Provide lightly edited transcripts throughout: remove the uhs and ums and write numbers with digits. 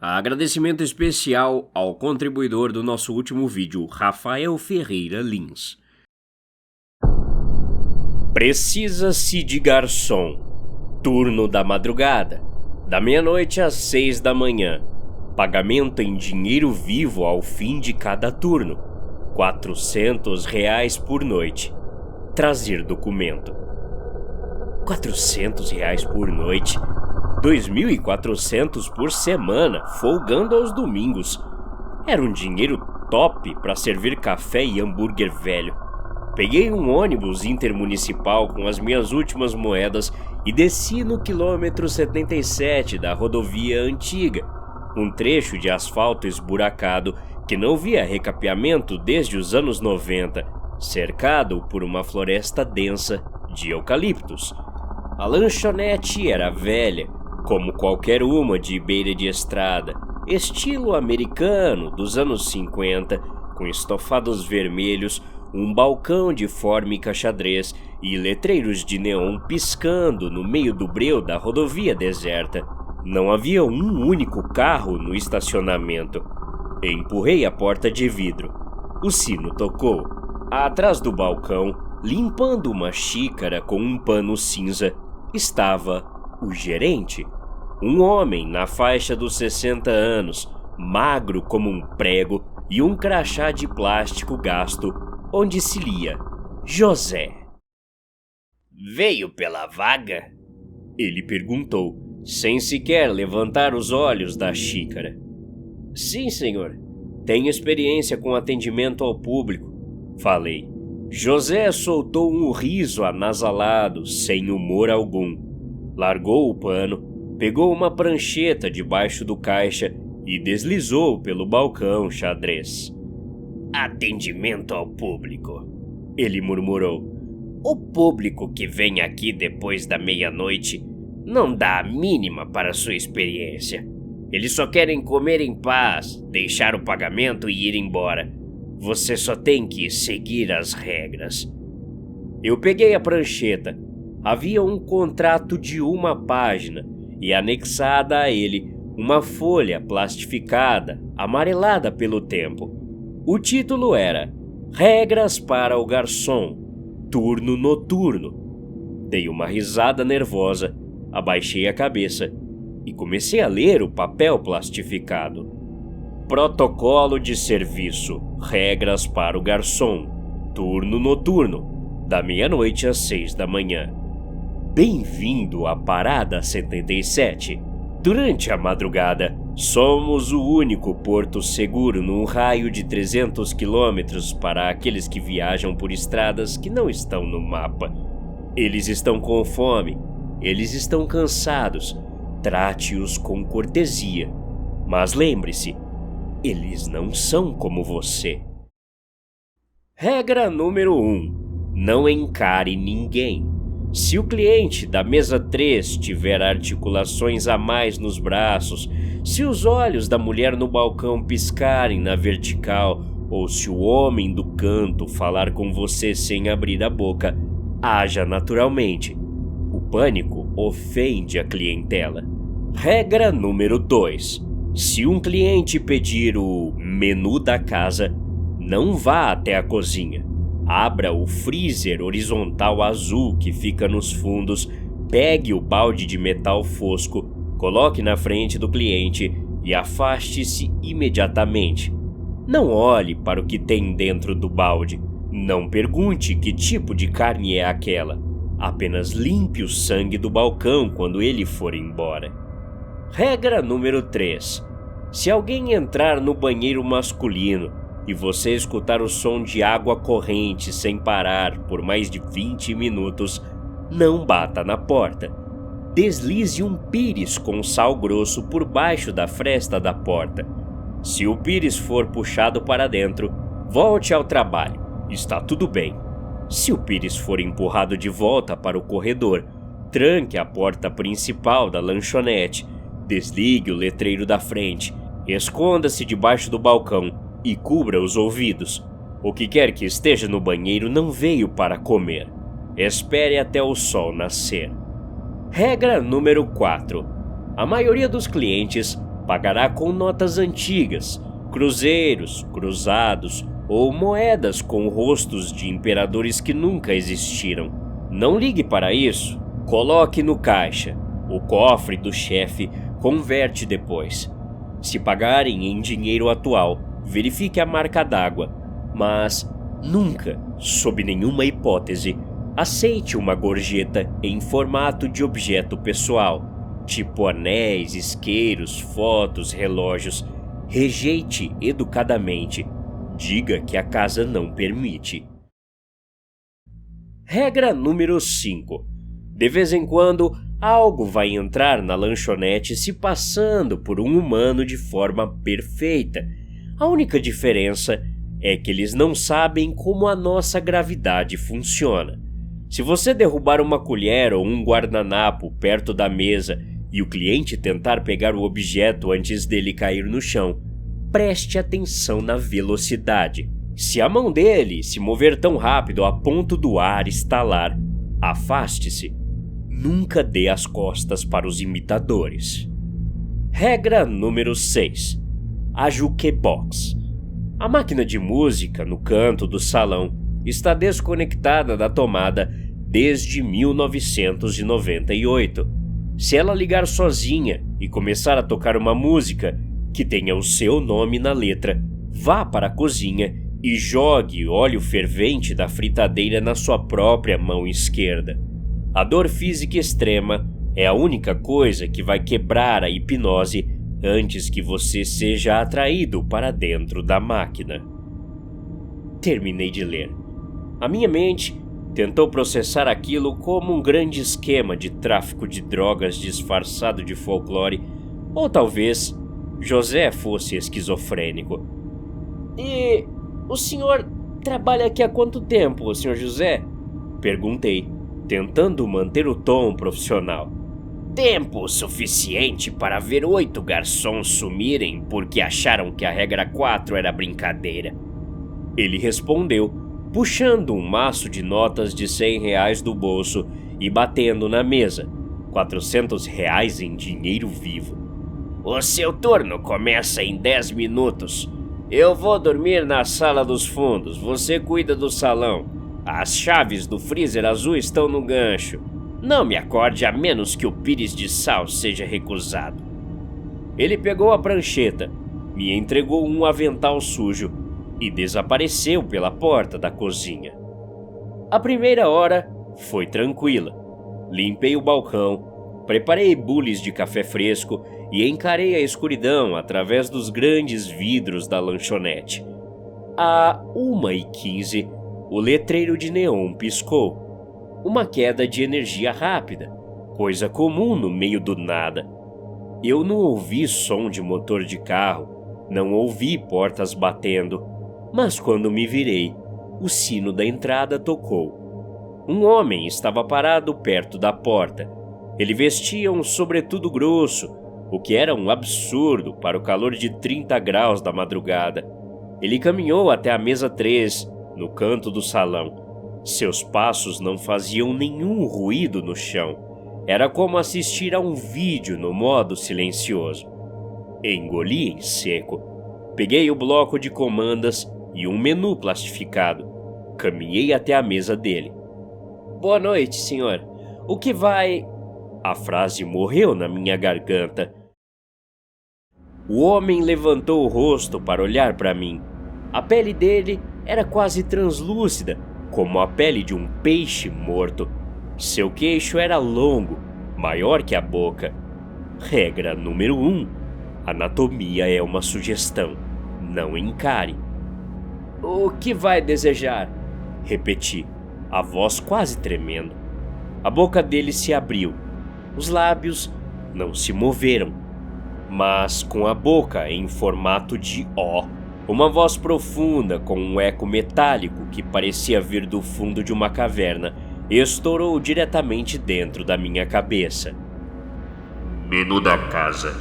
Agradecimento especial ao contribuidor do nosso último vídeo, Rafael Ferreira Lins. Precisa-se de garçom. Turno da madrugada, da meia-noite às 6 da manhã. Pagamento em dinheiro vivo ao fim de cada turno. R$ 400 por noite. Trazer documento. R$ 400 por noite. 2.400 por semana, folgando aos domingos. Era um dinheiro top para servir café e hambúrguer velho. Peguei um ônibus intermunicipal com as minhas últimas moedas e desci no quilômetro 77 da rodovia antiga, um trecho de asfalto esburacado que não via recapeamento desde os anos 90, cercado por uma floresta densa de eucaliptos. A lanchonete era velha, como qualquer uma de beira de estrada, estilo americano dos anos 50, com estofados vermelhos, um balcão de fórmica xadrez e letreiros de neon piscando no meio do breu da rodovia deserta. Não havia um único carro no estacionamento. Empurrei a porta de vidro. O sino tocou. Atrás do balcão, limpando uma xícara com um pano cinza, estava o gerente, um homem na faixa dos 60 anos, magro como um prego e um crachá de plástico gasto, onde se lia José. Veio pela vaga? Ele perguntou, sem sequer levantar os olhos da xícara. Sim, senhor. Tenho experiência com atendimento ao público, falei. José soltou um riso anasalado, sem humor algum. Largou o pano, pegou uma prancheta debaixo do caixa e deslizou pelo balcão xadrez. Atendimento ao público, ele murmurou. O público que vem aqui depois da meia-noite não dá a mínima para sua experiência. Eles só querem comer em paz, deixar o pagamento e ir embora. Você só tem que seguir as regras. Eu peguei a prancheta. Havia um contrato de uma página e anexada a ele uma folha plastificada, amarelada pelo tempo. O título era Regras para o Garçom, Turno Noturno. Dei uma risada nervosa, abaixei a cabeça e comecei a ler o papel plastificado. Protocolo de serviço, regras para o garçom, turno noturno, da meia-noite às 6 da manhã. Bem-vindo à Parada 77. Durante a madrugada, somos o único porto seguro num raio de 300 quilômetros para aqueles que viajam por estradas que não estão no mapa. Eles estão com fome, eles estão cansados. Trate-os com cortesia. Mas lembre-se, eles não são como você. Regra número 1. Não encare ninguém. Se o cliente da mesa 3 tiver articulações a mais nos braços, se os olhos da mulher no balcão piscarem na vertical, ou se o homem do canto falar com você sem abrir a boca, haja naturalmente. O pânico ofende a clientela. Regra número 2. Se um cliente pedir o menu da casa, não vá até a cozinha. Abra o freezer horizontal azul que fica nos fundos, pegue o balde de metal fosco, coloque na frente do cliente e afaste-se imediatamente. Não olhe para o que tem dentro do balde. Não pergunte que tipo de carne é aquela. Apenas limpe o sangue do balcão quando ele for embora. Regra número 3. Se alguém entrar no banheiro masculino e você escutar o som de água corrente sem parar por mais de 20 minutos, não bata na porta. Deslize um pires com sal grosso por baixo da fresta da porta. Se o pires for puxado para dentro, volte ao trabalho. Está tudo bem. Se o pires for empurrado de volta para o corredor, tranque a porta principal da lanchonete, desligue o letreiro da frente, esconda-se debaixo do balcão e cubra os ouvidos. O que quer que esteja no banheiro não veio para comer. Espere até o sol nascer. Regra número 4. A maioria dos clientes pagará com notas antigas, cruzeiros, cruzados ou moedas com rostos de imperadores que nunca existiram. Não ligue para isso, coloque no caixa. O cofre do chefe converte depois. Se pagarem em dinheiro atual, verifique a marca d'água, mas nunca, sob nenhuma hipótese, aceite uma gorjeta em formato de objeto pessoal, tipo anéis, isqueiros, fotos, relógios. Rejeite educadamente. Diga que a casa não permite. Regra número 5. De vez em quando, algo vai entrar na lanchonete se passando por um humano de forma perfeita. A única diferença é que eles não sabem como a nossa gravidade funciona. Se você derrubar uma colher ou um guardanapo perto da mesa e o cliente tentar pegar o objeto antes dele cair no chão, preste atenção na velocidade. Se a mão dele se mover tão rápido a ponto do ar estalar, afaste-se. Nunca dê as costas para os imitadores. Regra número 6. A jukebox. A máquina de música no canto do salão está desconectada da tomada desde 1998. Se ela ligar sozinha e começar a tocar uma música que tenha o seu nome na letra, vá para a cozinha e jogue óleo fervente da fritadeira na sua própria mão esquerda. A dor física extrema é a única coisa que vai quebrar a hipnose antes que você seja atraído para dentro da máquina. Terminei de ler. A minha mente tentou processar aquilo como um grande esquema de tráfico de drogas disfarçado de folclore, ou talvez José fosse esquizofrênico. E o senhor trabalha aqui há quanto tempo, senhor José? Perguntei, tentando manter o tom profissional. Tempo suficiente para ver 8 garçons sumirem porque acharam que a regra 4 era brincadeira. Ele respondeu, puxando um maço de notas de R$100 do bolso e batendo na mesa, R$400 em dinheiro vivo. O seu turno começa em 10 minutos. Eu vou dormir na sala dos fundos, você cuida do salão. As chaves do freezer azul estão no gancho. Não me acorde a menos que o pires de sal seja recusado. Ele pegou a prancheta, me entregou um avental sujo e desapareceu pela porta da cozinha. A primeira hora foi tranquila. Limpei o balcão, preparei bules de café fresco e encarei a escuridão através dos grandes vidros da lanchonete. À 1h15, o letreiro de neon piscou. Uma queda de energia rápida, coisa comum no meio do nada. Eu não ouvi som de motor de carro, não ouvi portas batendo, mas quando me virei, o sino da entrada tocou. Um homem estava parado perto da porta. Ele vestia um sobretudo grosso, o que era um absurdo para o calor de 30 graus da madrugada. Ele caminhou até a mesa 3, no canto do salão. Seus passos não faziam nenhum ruído no chão. Era como assistir a um vídeo no modo silencioso. Engoli em seco. Peguei o bloco de comandas e um menu plastificado. Caminhei até a mesa dele. Boa noite, senhor. O que vai... A frase morreu na minha garganta. O homem levantou o rosto para olhar para mim. A pele dele era quase translúcida, como a pele de um peixe morto. Seu queixo era longo, maior que a boca. Regra número 1. Anatomia é uma sugestão. Não encare. O que vai desejar? Repeti, a voz quase tremendo. A boca dele se abriu. Os lábios não se moveram, mas com a boca em formato de O, uma voz profunda com um eco metálico que parecia vir do fundo de uma caverna estourou diretamente dentro da minha cabeça. Menu da casa.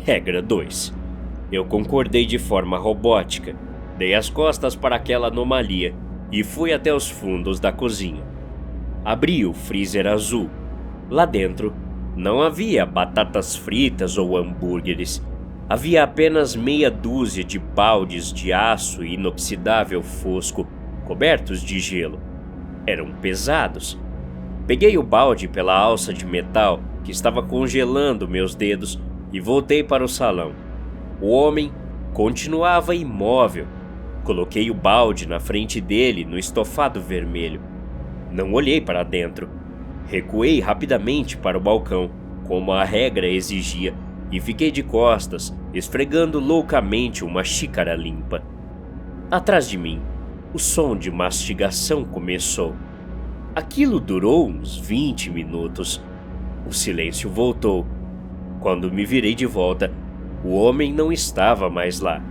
Regra 2. Eu concordei de forma robótica, dei as costas para aquela anomalia e fui até os fundos da cozinha. Abri o freezer azul. Lá dentro, não havia batatas fritas ou hambúrgueres. Havia apenas meia dúzia de baldes de aço inoxidável fosco, cobertos de gelo. Eram pesados. Peguei o balde pela alça de metal que estava congelando meus dedos e voltei para o salão. O homem continuava imóvel. Coloquei o balde na frente dele no estofado vermelho. Não olhei para dentro. Recuei rapidamente para o balcão, como a regra exigia, e fiquei de costas, esfregando loucamente uma xícara limpa. Atrás de mim, o som de mastigação começou. Aquilo durou uns 20 minutos. O silêncio voltou. Quando me virei de volta, o homem não estava mais lá.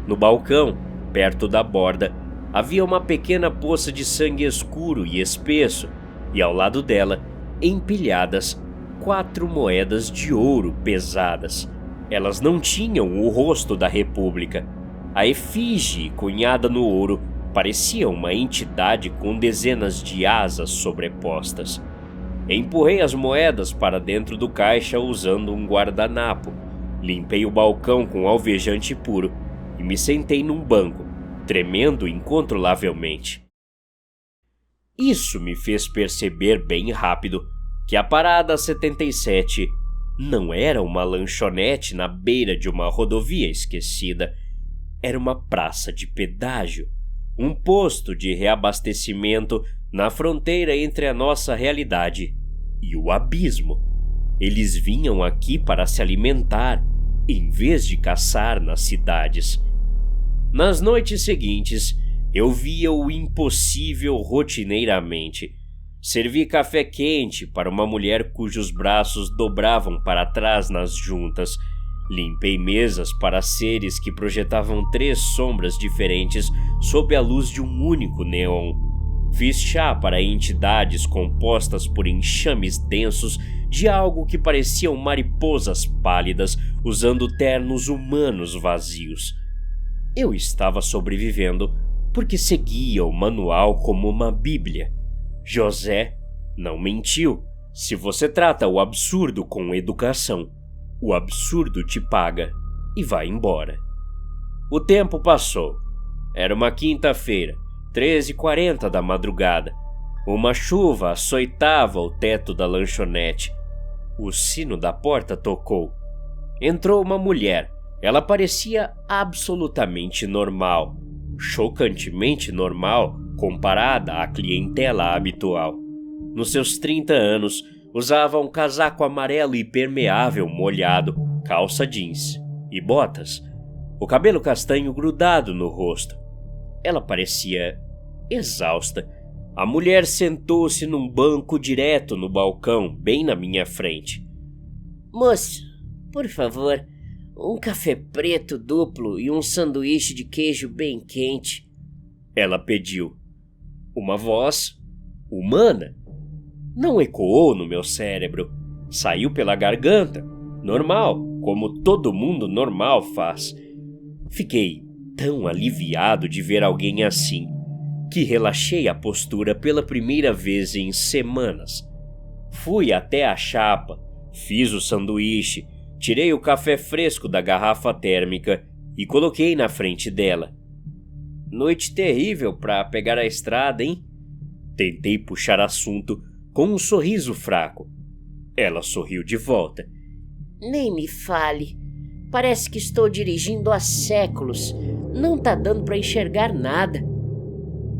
No balcão, perto da borda, havia uma pequena poça de sangue escuro e espesso, e ao lado dela, empilhadas, 4 moedas de ouro pesadas. Elas não tinham o rosto da República. A efígie cunhada no ouro parecia uma entidade com dezenas de asas sobrepostas. Empurrei as moedas para dentro do caixa usando um guardanapo. Limpei o balcão com alvejante puro e me sentei num banco, tremendo incontrolavelmente. Isso me fez perceber bem rápido que a Parada 77 não era uma lanchonete na beira de uma rodovia esquecida. Era uma praça de pedágio, um posto de reabastecimento na fronteira entre a nossa realidade e o abismo. Eles vinham aqui para se alimentar, em vez de caçar nas cidades. Nas noites seguintes, eu via o impossível rotineiramente. Servi café quente para uma mulher cujos braços dobravam para trás nas juntas. Limpei mesas para seres que projetavam 3 sombras diferentes sob a luz de um único neon. Fiz chá para entidades compostas por enxames densos de algo que pareciam mariposas pálidas usando ternos humanos vazios. Eu estava sobrevivendo porque seguia o manual como uma bíblia. José não mentiu. Se você trata o absurdo com educação, o absurdo te paga e vai embora. O tempo passou. Era uma quinta-feira, 13h40 da madrugada. Uma chuva açoitava o teto da lanchonete. O sino da porta tocou. Entrou uma mulher. Ela parecia absolutamente normal, chocantemente normal comparada à clientela habitual. Nos seus 30 anos, usava um casaco amarelo impermeável molhado, calça jeans e botas. O cabelo castanho grudado no rosto. Ela parecia exausta. A mulher sentou-se num banco direto no balcão, bem na minha frente. Moço, por favor, um café preto duplo e um sanduíche de queijo bem quente. Ela pediu. Uma voz humana. Não ecoou no meu cérebro. Saiu pela garganta. Normal, como todo mundo normal faz. Fiquei tão aliviado de ver alguém assim, que relaxei a postura pela primeira vez em semanas. Fui até a chapa, fiz o sanduíche, tirei o café fresco da garrafa térmica e coloquei na frente dela. Noite terrível para pegar a estrada, hein? Tentei puxar assunto com um sorriso fraco. Ela sorriu de volta. Nem me fale. Parece que estou dirigindo há séculos. Não tá dando para enxergar nada.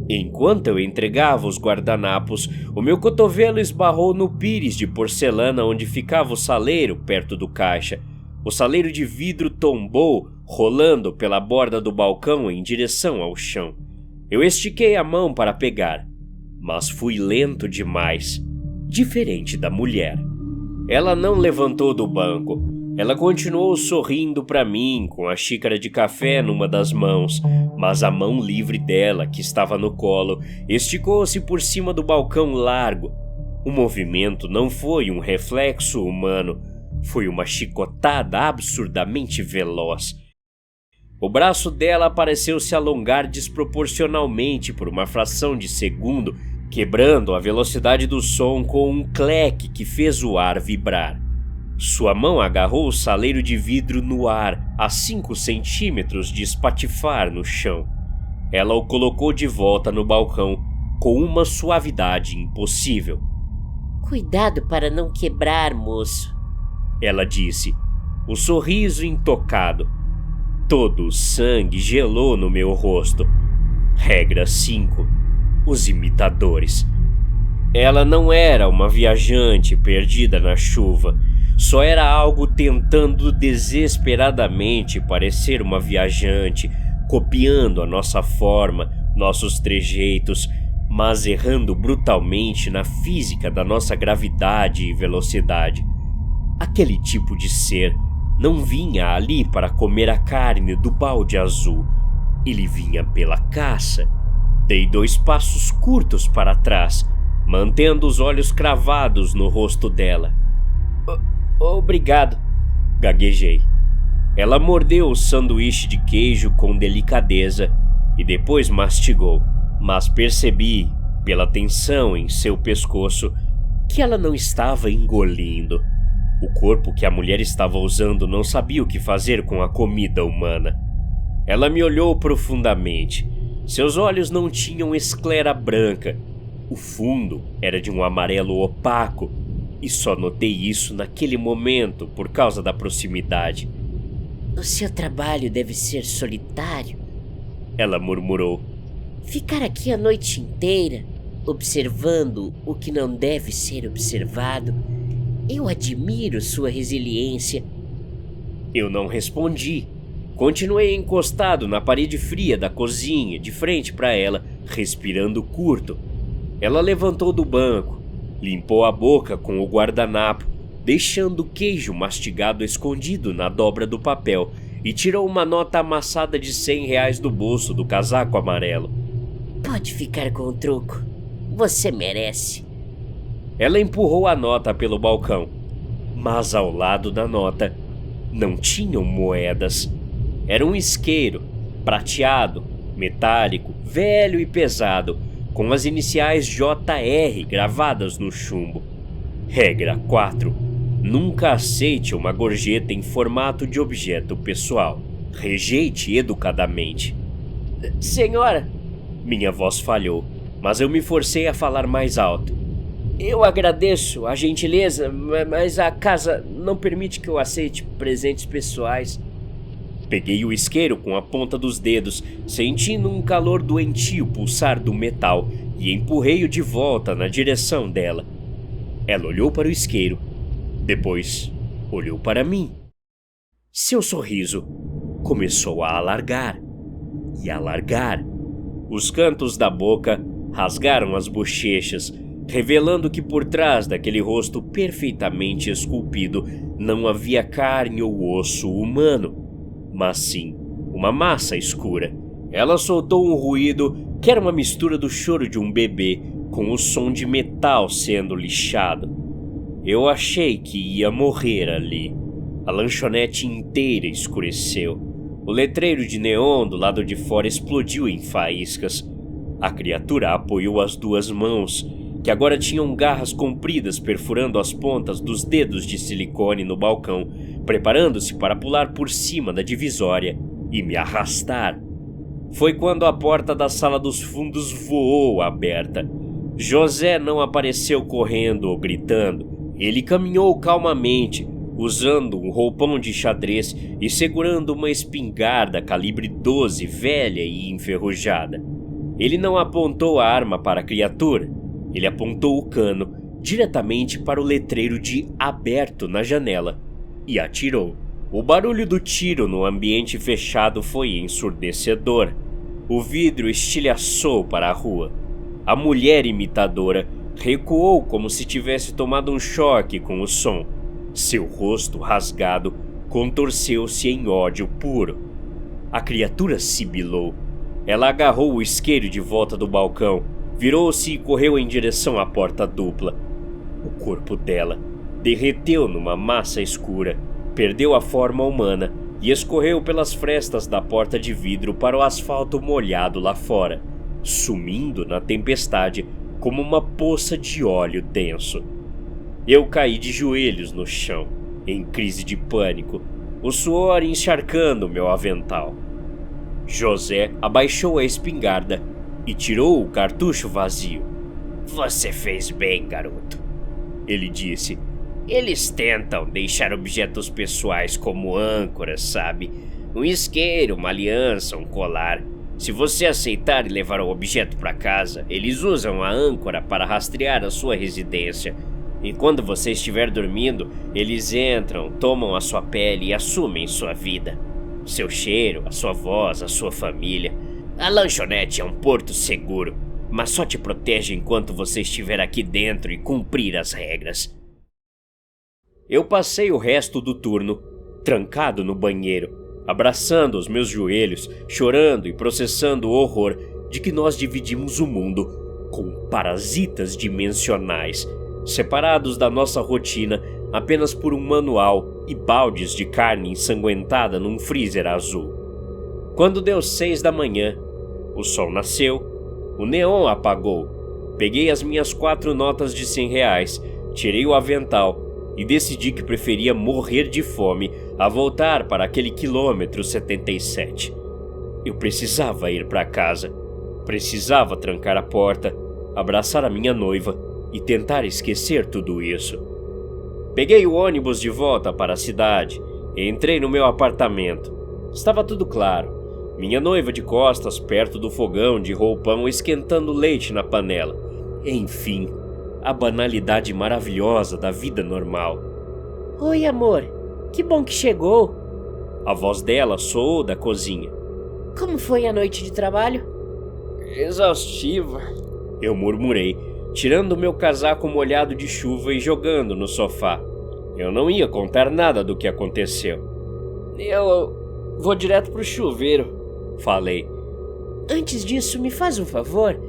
Enquanto eu entregava os guardanapos, o meu cotovelo esbarrou no pires de porcelana onde ficava o saleiro perto do caixa. O saleiro de vidro tombou, rolando pela borda do balcão em direção ao chão. Eu estiquei a mão para pegar, mas fui lento demais, diferente da mulher. Ela não levantou do banco. Ela continuou sorrindo para mim com a xícara de café numa das mãos, mas a mão livre dela, que estava no colo, esticou-se por cima do balcão largo. O movimento não foi um reflexo humano, foi uma chicotada absurdamente veloz. O braço dela pareceu se alongar desproporcionalmente por uma fração de segundo, quebrando a velocidade do som com um cleque que fez o ar vibrar. Sua mão agarrou o saleiro de vidro no ar, a 5 centímetros de espatifar no chão. Ela o colocou de volta no balcão com uma suavidade impossível. Cuidado para não quebrar, moço. Ela disse, o sorriso intocado. Todo o sangue gelou no meu rosto. Regra 5. Os imitadores. Ela não era uma viajante perdida na chuva. Só era algo tentando desesperadamente parecer uma viajante, copiando a nossa forma, nossos trejeitos, mas errando brutalmente na física da nossa gravidade e velocidade. Aquele tipo de ser não vinha ali para comer a carne do balde azul. Ele vinha pela caça. Dei 2 passos curtos para trás, mantendo os olhos cravados no rosto dela. Obrigado, gaguejei. Ela mordeu o sanduíche de queijo com delicadeza e depois mastigou, mas percebi, pela tensão em seu pescoço, que ela não estava engolindo. O corpo que a mulher estava usando não sabia o que fazer com a comida humana. Ela me olhou profundamente. Seus olhos não tinham esclera branca. O fundo era de um amarelo opaco, e só notei isso naquele momento por causa da proximidade. O seu trabalho deve ser solitário, ela murmurou. Ficar aqui a noite inteira, observando o que não deve ser observado. Eu admiro sua resiliência. Eu não respondi. Continuei encostado na parede fria da cozinha, de frente para ela, respirando curto. Ela levantou do banco, limpou a boca com o guardanapo, deixando o queijo mastigado escondido na dobra do papel, e tirou uma nota amassada de R$100 do bolso do casaco amarelo. Pode ficar com o troco. Você merece. Ela empurrou a nota pelo balcão, mas ao lado da nota não tinham moedas. Era um isqueiro, prateado, metálico, velho e pesado, com as iniciais JR gravadas no chumbo. Regra 4. Nunca aceite uma gorjeta em formato de objeto pessoal. Rejeite educadamente. Senhora! Minha voz falhou, mas eu me forcei a falar mais alto. Eu agradeço a gentileza, mas a casa não permite que eu aceite presentes pessoais. Peguei o isqueiro com a ponta dos dedos, sentindo um calor doentio pulsar do metal, e empurrei-o de volta na direção dela. Ela olhou para o isqueiro. Depois, olhou para mim. Seu sorriso começou a alargar e alargar. Os cantos da boca rasgaram as bochechas, revelando que por trás daquele rosto perfeitamente esculpido não havia carne ou osso humano, mas sim uma massa escura. Ela soltou um ruído que era uma mistura do choro de um bebê com o som de metal sendo lixado. Eu achei que ia morrer ali. A lanchonete inteira escureceu. O letreiro de neon do lado de fora explodiu em faíscas. A criatura apoiou as 2 mãos, que agora tinham garras compridas perfurando as pontas dos dedos de silicone no balcão, preparando-se para pular por cima da divisória e me arrastar. Foi quando a porta da sala dos fundos voou aberta. José não apareceu correndo ou gritando. Ele caminhou calmamente, usando um roupão de xadrez e segurando uma espingarda calibre 12 velha e enferrujada. Ele não apontou a arma para a criatura. Ele apontou o cano diretamente para o letreiro de aberto na janela e atirou. O barulho do tiro no ambiente fechado foi ensurdecedor. O vidro estilhaçou para a rua. A mulher imitadora recuou como se tivesse tomado um choque com o som. Seu rosto rasgado contorceu-se em ódio puro. A criatura sibilou. Ela agarrou o isqueiro de volta do balcão, virou-se e correu em direção à porta dupla. O corpo dela derreteu numa massa escura, perdeu a forma humana e escorreu pelas frestas da porta de vidro para o asfalto molhado lá fora, sumindo na tempestade como uma poça de óleo denso. Eu caí de joelhos no chão. em crise de pânico, o suor encharcando meu avental. José abaixou a espingarda e tirou o cartucho vazio. Você fez bem, garoto, ele disse. Eles tentam deixar objetos pessoais como âncoras, sabe? Um isqueiro, uma aliança, um colar. Se você aceitar e levar o objeto para casa, eles usam a âncora para rastrear a sua residência. E quando você estiver dormindo, eles entram, tomam a sua pele e assumem sua vida. Seu cheiro, a sua voz, a sua família. A lanchonete é um porto seguro, mas só te protege enquanto você estiver aqui dentro e cumprir as regras. Eu passei o resto do turno trancado no banheiro, abraçando os meus joelhos, chorando e processando o horror de que nós dividimos o mundo com parasitas dimensionais, separados da nossa rotina apenas por um manual e baldes de carne ensanguentada num freezer azul. Quando deu 6 da manhã, o sol nasceu, o neon apagou, peguei as minhas 4 notas de R$100, tirei o avental e decidi que preferia morrer de fome a voltar para aquele quilômetro 77. Eu precisava ir para casa, precisava trancar a porta, abraçar a minha noiva e tentar esquecer tudo isso. Peguei o ônibus de volta para a cidade e entrei no meu apartamento. Estava tudo claro. Minha noiva de costas perto do fogão de roupão esquentando leite na panela. Enfim, a banalidade maravilhosa da vida normal. Oi, amor. Que bom que chegou. A voz dela soou da cozinha. Como foi a noite de trabalho? Exaustiva, eu murmurei, tirando meu casaco molhado de chuva e jogando no sofá. Eu não ia contar nada do que aconteceu. Eu vou direto pro chuveiro, falei. Antes disso, me faz um favor?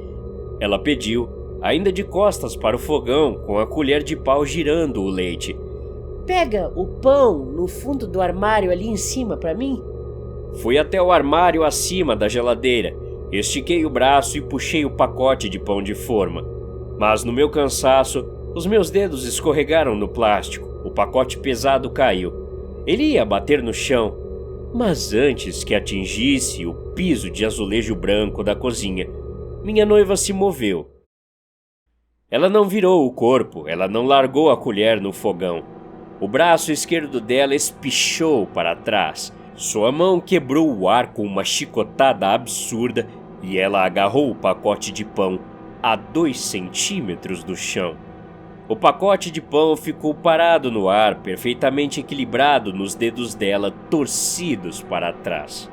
Ela pediu, ainda de costas para o fogão, com a colher de pau girando o leite. Pega o pão no fundo do armário ali em cima para mim? Fui até o armário acima da geladeira, estiquei o braço e puxei o pacote de pão de forma. Mas no meu cansaço, os meus dedos escorregaram no plástico, o pacote pesado caiu. Ele ia bater no chão, mas antes que atingisse o piso de azulejo branco da cozinha, minha noiva se moveu. Ela não virou o corpo, ela não largou a colher no fogão. O braço esquerdo dela espichou para trás. Sua mão quebrou o ar com uma chicotada absurda e ela agarrou o pacote de pão a 2 centímetros do chão. O pacote de pão ficou parado no ar, perfeitamente equilibrado nos dedos dela torcidos para trás.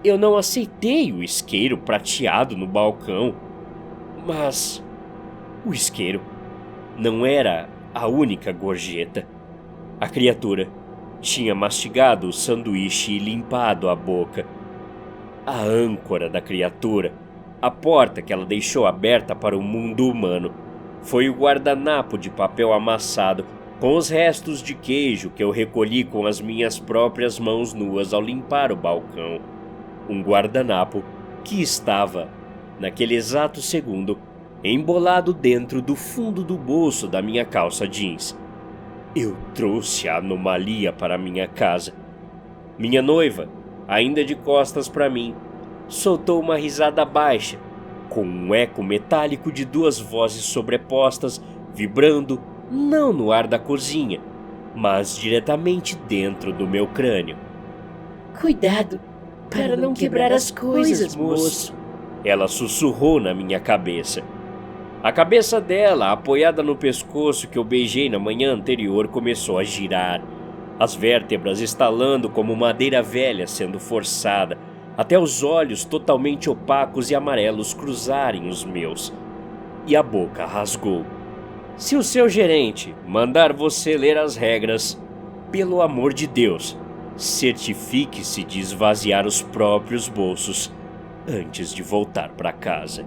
Eu não aceitei o isqueiro prateado no balcão, mas o isqueiro não era a única gorjeta. A criatura tinha mastigado o sanduíche e limpado a boca. A âncora da criatura, a porta que ela deixou aberta para o mundo humano, foi o guardanapo de papel amassado com os restos de queijo que eu recolhi com as minhas próprias mãos nuas ao limpar o balcão. Um guardanapo que estava, naquele exato segundo, embolado dentro do fundo do bolso da minha calça jeans. Eu trouxe a anomalia para minha casa. Minha noiva, ainda de costas para mim, soltou uma risada baixa, com um eco metálico de 2 vozes sobrepostas, vibrando não no ar da cozinha, mas diretamente dentro do meu crânio. Cuidado para não quebrar as coisas, moço. Ela sussurrou na minha cabeça. A cabeça dela, apoiada no pescoço que eu beijei na manhã anterior, começou a girar, as vértebras estalando como madeira velha sendo forçada, até os olhos totalmente opacos e amarelos cruzarem os meus. E a boca rasgou. Se o seu gerente mandar você ler as regras, pelo amor de Deus, certifique-se de esvaziar os próprios bolsos antes de voltar para casa.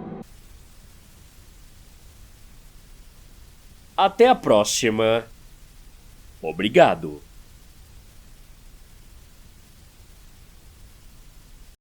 Até a próxima. Obrigado.